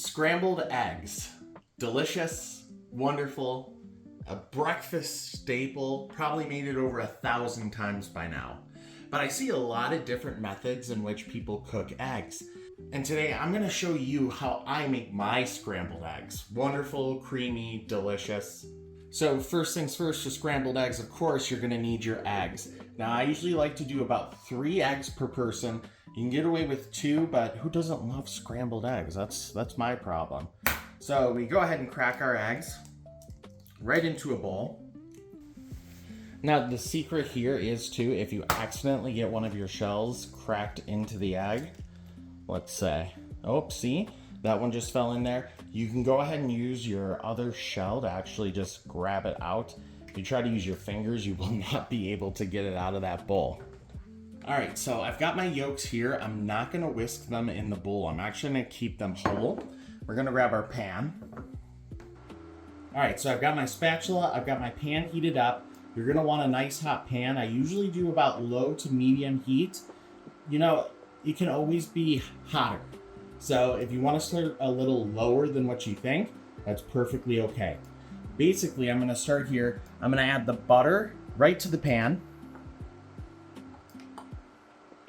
Scrambled eggs. Delicious, wonderful, a breakfast staple, probably made it over 1,000 times by now. But I see a lot of different methods in which people cook eggs. And today I'm gonna show you how I make my scrambled eggs. Wonderful, creamy, delicious. So first things first, for scrambled eggs, of course, you're gonna need your eggs. Now I usually like to do about 3 eggs per person. You can get away with 2, but who doesn't love scrambled eggs? That's my problem. So we go ahead and crack our eggs right into a bowl. Now the secret here is too, if you accidentally get one of your shells cracked into the egg, let's say, oh, see, that one just fell in there. You can go ahead and use your other shell to actually just grab it out. If you try to use your fingers, you will not be able to get it out of that bowl. All right, so I've got my yolks here. I'm not gonna whisk them in the bowl. I'm actually gonna keep them whole. We're gonna grab our pan. All right, so I've got my spatula, I've got my pan heated up. You're gonna want a nice hot pan. I usually do about low to medium heat. You know, it can always be hotter. So if you wanna start a little lower than what you think, that's perfectly okay. Basically, I'm gonna start here. I'm gonna add the butter right to the pan.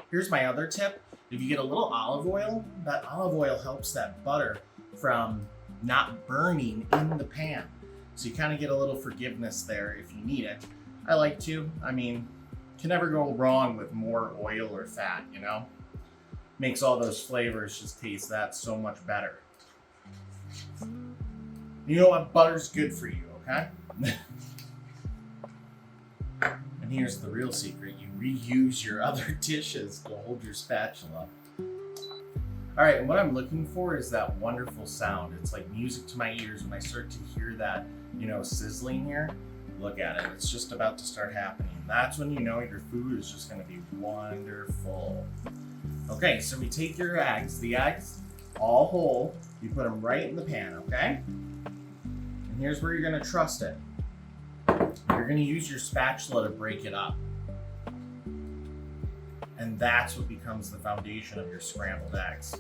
Here's my other tip. If you get a little olive oil, that olive oil helps that butter from not burning in the pan. So you kind of get a little forgiveness there if you need it. I like to. I mean, can never go wrong with more oil or fat, you know? Makes all those flavors just taste that so much better. You know what? Butter's good for you, okay? And here's the real secret. You reuse your other dishes to hold your spatula. All right, and what I'm looking for is that wonderful sound. It's like music to my ears when I start to hear that, you know, sizzling here. Look at it, it's just about to start happening. That's when you know your food is just gonna be wonderful. Okay, so we take your eggs, the eggs, all whole, you put them right in the pan, okay? And here's where you're gonna trust it. You're gonna use your spatula to break it up. And that's what becomes the foundation of your scrambled eggs.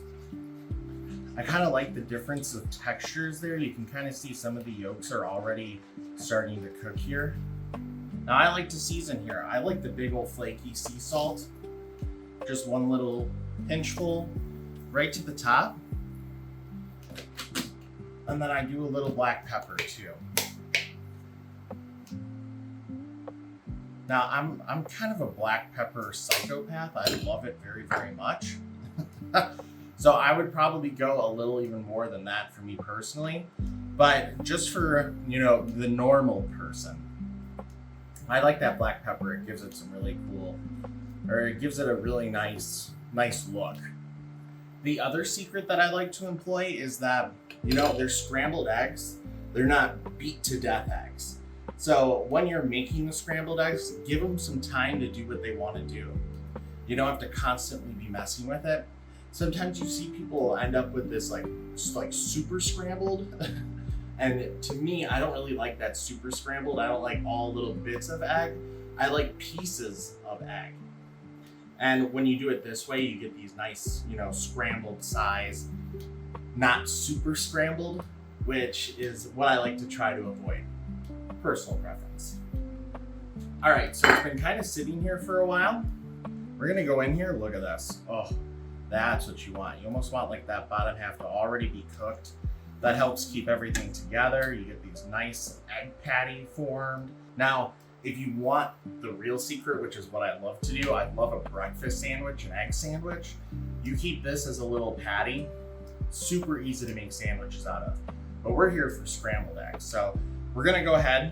I kind of like the difference of textures there. You can kind of see some of the yolks are already starting to cook here. Now I like to season here. I like the big old flaky sea salt. Just one little pinchful right to the top. And then I do a little black pepper too. Now, I'm kind of a black pepper psychopath. I love it very, very much. So I would probably go a little even more than that for me personally. But just for, you know, the normal person, I like that black pepper. It gives it some really cool, or it gives it a really nice look. The other secret that I like to employ is that, you know, they're scrambled eggs. They're not beat to death eggs. So when you're making the scrambled eggs, give them some time to do what they want to do. You don't have to constantly be messing with it. Sometimes you see people end up with this like super scrambled. And to me, I don't really like that super scrambled. I don't like all little bits of egg. I like pieces of egg. And when you do it this way, you get these nice, you know, scrambled size, not super scrambled, which is what I like to try to avoid. Personal preference. All right, so it's been kind of sitting here for a while. We're gonna go in here, look at this. Oh, that's what you want. You almost want like that bottom half to already be cooked. That helps keep everything together. You get these nice egg patty formed. Now, if you want the real secret, which is what I love to do, I love a breakfast sandwich, an egg sandwich. You keep this as a little patty. Super easy to make sandwiches out of. But we're here for scrambled eggs. So we're gonna go ahead,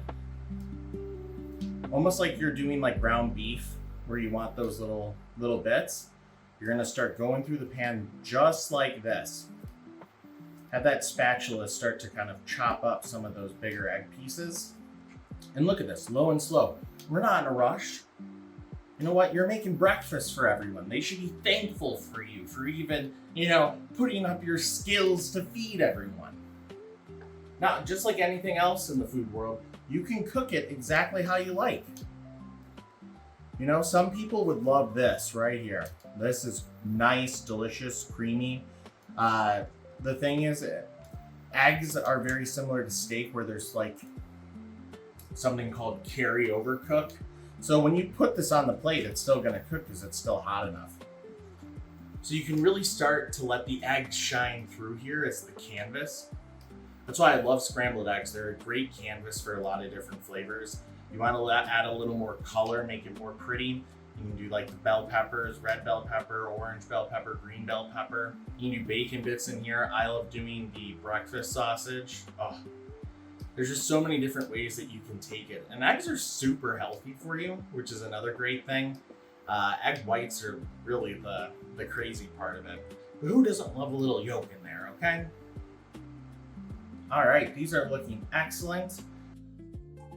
almost like you're doing like ground beef, where you want those little bits. You're gonna start going through the pan just like this. Have that spatula start to kind of chop up some of those bigger egg pieces. And look at this, low and slow. We're not in a rush. You know what? You're making breakfast for everyone. They should be thankful for you for even, you know, putting up your skills to feed everyone. Now, just like anything else in the food world, you can cook it exactly how you like. You know, some people would love this right here. This is nice, delicious, creamy. the thing is, eggs are very similar to steak, where there's like something called carryover cook. So when you put this on the plate, it's still gonna cook because it's still hot enough. So you can really start to let the eggs shine through here as the canvas. That's why I love scrambled eggs. They're a great canvas for a lot of different flavors. You want to add a little more color, make it more pretty. You can do like the bell peppers, red bell pepper, orange bell pepper, green bell pepper. You can do bacon bits in here. I love doing the breakfast sausage. Oh, there's just so many different ways that you can take it. And eggs are super healthy for you, which is another great thing. Egg whites are really the crazy part of it. But who doesn't love a little yolk in there, okay? All right, these are looking excellent.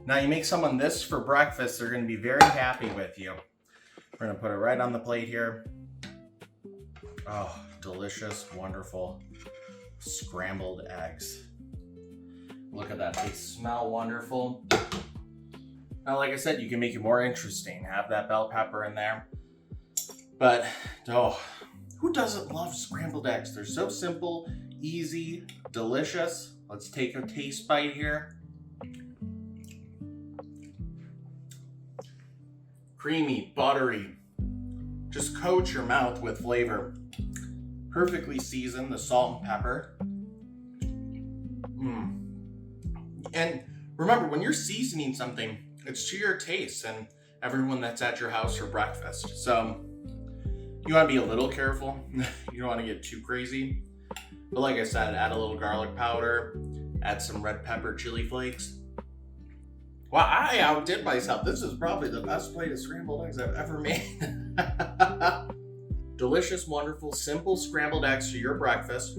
Now you make someone this for breakfast, they're gonna be very happy with you. We're gonna put it right on the plate here. Oh, delicious, wonderful scrambled eggs. Look at that, they smell wonderful. Now, like I said, you can make it more interesting. Have that bell pepper in there. But, oh, who doesn't love scrambled eggs? They're so simple, easy, delicious. Let's take a taste bite here. Creamy, buttery. Just coat your mouth with flavor. Perfectly seasoned, the salt and pepper. And remember, when you're seasoning something, it's to your taste and everyone that's at your house for breakfast. So you want to be a little careful. You don't want to get too crazy. But like I said, add a little garlic powder, add some red pepper, chili flakes. Well, I outdid myself. This is probably the best plate of scrambled eggs I've ever made. Delicious, wonderful, simple scrambled eggs for your breakfast.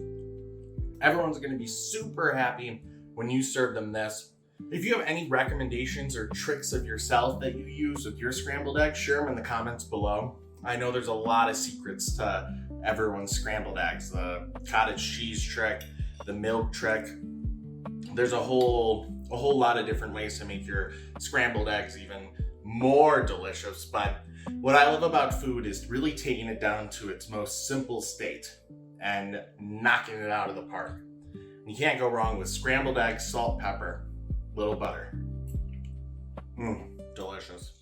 Everyone's going to be super happy when you serve them this. If you have any recommendations or tricks of yourself that you use with your scrambled eggs, share them in the comments below. I know there's a lot of secrets to everyone's scrambled eggs. The cottage cheese trick, the milk trick. There's a whole lot of different ways to make your scrambled eggs even more delicious. But what I love about food is really taking it down to its most simple state and knocking it out of the park. You can't go wrong with scrambled eggs, salt, pepper, little butter. Delicious.